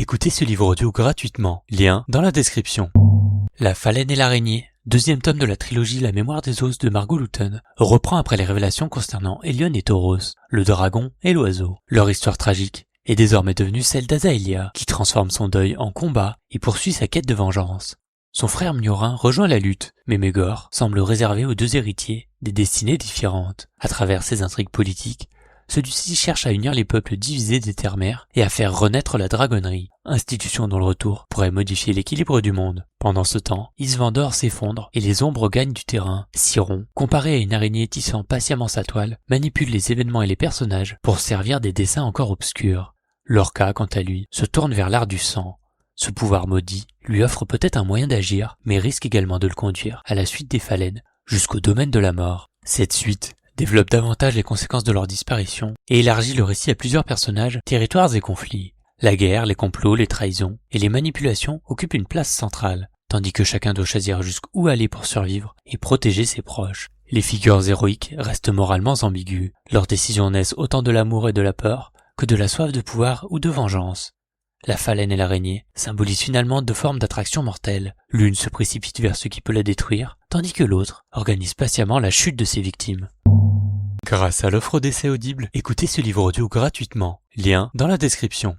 Écoutez ce livre audio gratuitement, lien dans la description. La phalène et l'araignée, deuxième tome de la trilogie La mémoire des os de Margot Luton, reprend après les révélations concernant Elion et Tauros, le dragon et l'oiseau. Leur histoire tragique est désormais devenue celle d'Azaelia, qui transforme son deuil en combat et poursuit sa quête de vengeance. Son frère Miorin rejoint la lutte, mais Maegor semble réservé aux deux héritiers des destinées différentes. À travers ses intrigues politiques, celui-ci cherche à unir les peuples divisés des Terres-Mères et à faire renaître la dragonnerie, institution dont le retour pourrait modifier l'équilibre du monde. Pendant ce temps, Isvandor s'effondre et les ombres gagnent du terrain. Siron, comparé à une araignée tissant patiemment sa toile, manipule les événements et les personnages pour servir des dessins encore obscurs. Lorca, quant à lui, se tourne vers l'art du sang. Ce pouvoir maudit lui offre peut-être un moyen d'agir, mais risque également de le conduire à la suite des phalènes, jusqu'au domaine de la mort. Cette suite développe davantage les conséquences de leur disparition et élargit le récit à plusieurs personnages, territoires et conflits. La guerre, les complots, les trahisons et les manipulations occupent une place centrale, tandis que chacun doit choisir jusqu'où aller pour survivre et protéger ses proches. Les figures héroïques restent moralement ambiguës. Leurs décisions naissent autant de l'amour et de la peur que de la soif de pouvoir ou de vengeance. La phalène et l'araignée symbolisent finalement deux formes d'attraction mortelle. L'une se précipite vers ce qui peut la détruire, tandis que l'autre organise patiemment la chute de ses victimes. Grâce à l'offre d'essai audible, écoutez ce livre audio gratuitement. Lien dans la description.